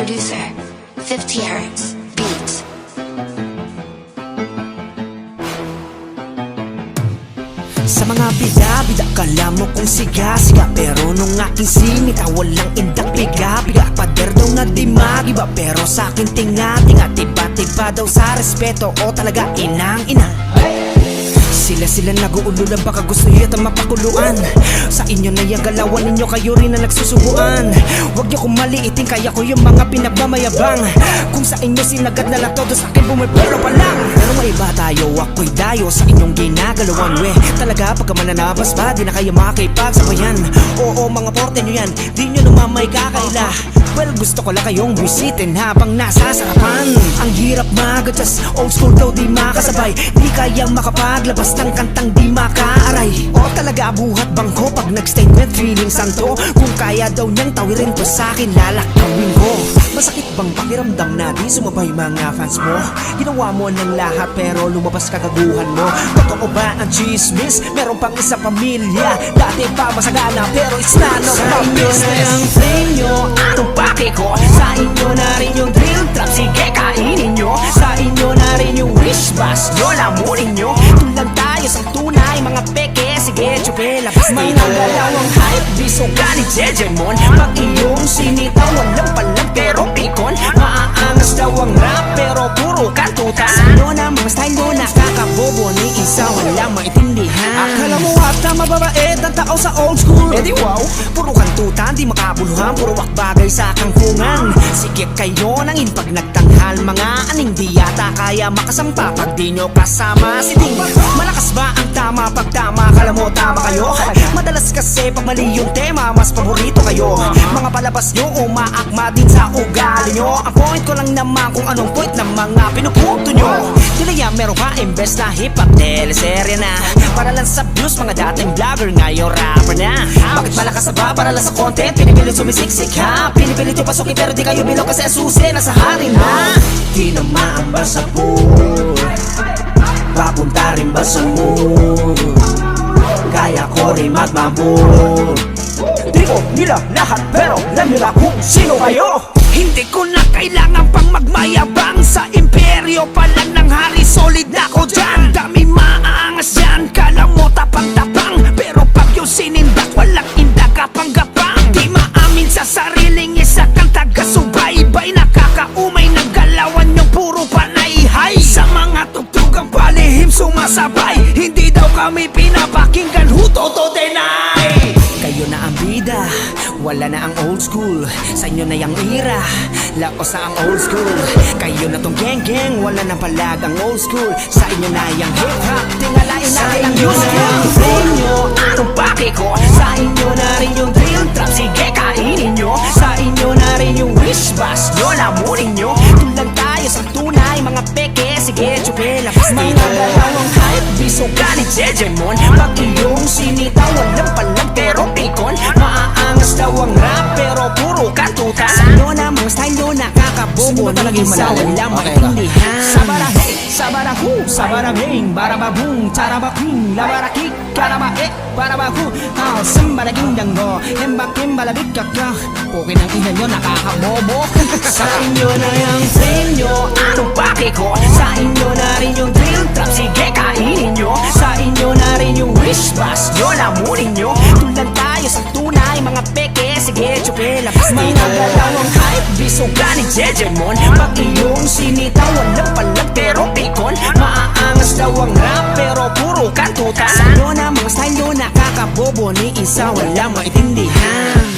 producer, 50 Hertz Beats. Sa mga bida-bida, kala mo kung siga-siga, pero nung aking sinita, walang indak, biga-biga. Pader daw na di magiba, pero sa akin tinga-tinga, tiba-tiba daw sa respeto, o talaga inang-ina. Sila nag-uululan, baka gusto yata mapakuluan. Sa inyo na yung galawan ninyo, kayo rin na nagsusubuan. Huwag niyo kong maliitin, kaya ko yung mga pinagmamayabang. Kung sa inyo sinagad na lang todo, sa akin bumipero pa lang. Pero may iba tayo, ako'y dayo sa inyong ginagalawan. We, talaga pagka mananabas ba, di na kayo makakipagsabayan. Oo, mga porte nyo yan, di nyo namamay kakaila. Well, gusto ko lang kayong bisitin habang nasa sarapan. Ang hirap mag-adjust, old school daw di makasabay. Di kayang makapaglabas ng kantang di makaaray. O talaga buhat bangko pag nag-statement feeling santo. Kung kaya daw niyang tawirin to sa'kin, lalakawin ko. Masakit bang pakiramdam na di sumabay mga fans mo? Ginawa mo ng lahat pero lumabas kagaguhan mo. Totoo ba ang chismis? Meron pang isa pamilya. Dati pa masagana pero it's none of my business. Sa inyo na yung flame nyo, anong pake ko? Sa inyo na rin yung drill trap, sige kainin nyo. Sa inyo na rin yung wish bus, nyo lamunin nyo. Tulang tayo sa tunay, mga peke, sige chupe, labas dito. Mga galawang hype, biso galit Jejemon. Pag iyong sinita, walang palang pero pikon. Maaangas daw ang rap pero puro kantutan. Sa inyo na mga style nyo, nakakabobo ni isa, walang maintindihan. Akala mo ata mababait ang tao sa old school, eh di wow, puro kantutan, di makabuluhan, puro wakbagay sa kangkungan. Sige kayo nangin pag nagtanghal, mga aning di yata kaya makasampa pag di nyo kasama si Ding. Malakas ba ang tama pag tama, kala mo tama kayo? Madalas kasi pag mali yung tema, mas paborito kayo. Mga palabas nyo umaakma din sa ugali nyo. Ang point ko lang naman kung anong point ng mga pinupunto nyo. Tilaya meron ka imbes na hip-hop, teleserye na. Para lang sa views, mga dating vlogger, ngayon rapper na. Bakit malakas na ba para lang sa content? Pinipilit sumisiksik ha, pinipilit yung pasukin pero di kayo bilog kasi susi nasa hari na. Di naman ba sa pool, papunta rin ba sa mood? Kaya ko rin magmamove. Di ko nila lahat pero alam nila kung sino kayo. Hindi ko na kailangan pang magmayabang, sa imperyo pa lang ng hari, solid na ko dyan. Dami maaangas dyan, kala mo tapang-tapang, pero pag yung sinindak, walang indagapang-gapang. Di maamin sa sariling isa kang taga-subaybay, nakakaumay ng galawan yung puro panayhay. Sa mga tugtugang palihim sumasabay, hindi daw kami pinapakinggan, huto-to deny. Kayo na ang bida, wala na ang old school. Sa inyo na yung era, laos na ang old school. Kayo na tong geng-geng, wala na palag ang old school. Sa inyo na yung hip-hop, tingalain natin ang new school. Sa inyo, anong pake ko? Sa inyo na rin yung drill trap, sige kainin nyo. Sa inyo na rin yung wish bus, nyo lamunin nyo. Tulang tayo sa tunay, mga peke, sige chupe, labas dito. Mga galawang hype, biso galit Jejemon. Pag iyong sinita, walang palag pero pikon. Maaangas daw ang rap pero puro kantutan. Sa inyo na mga style nyo, nakakabobo ng isa, walang maintindihan. Sabarahey, sabarahu, sabarabing, barababung, charabaping, labarakik, karabae, barabahu. Sambaraging dango, hembakim balabik kakak. Pukin ang ina nyo, nakakabobo. Sa inyo na yung flame nyo, anong pake ko? Sa inyo na rin yung drill trap, sige kainin nyo. Sa inyo na rin yung wish bus, nyo lamunin nyo. Tulang tayo sa tunay, mga peke, sige chupe, labas dito. Mga galawang hype, biso galit Jejemon. Pag iyong sinita, walang palag pero pikon. Maaangas daw ang rap pero puro kantutan. Sa inyo na mga style nyo, nakakabobo ni isa, walang maintindihan.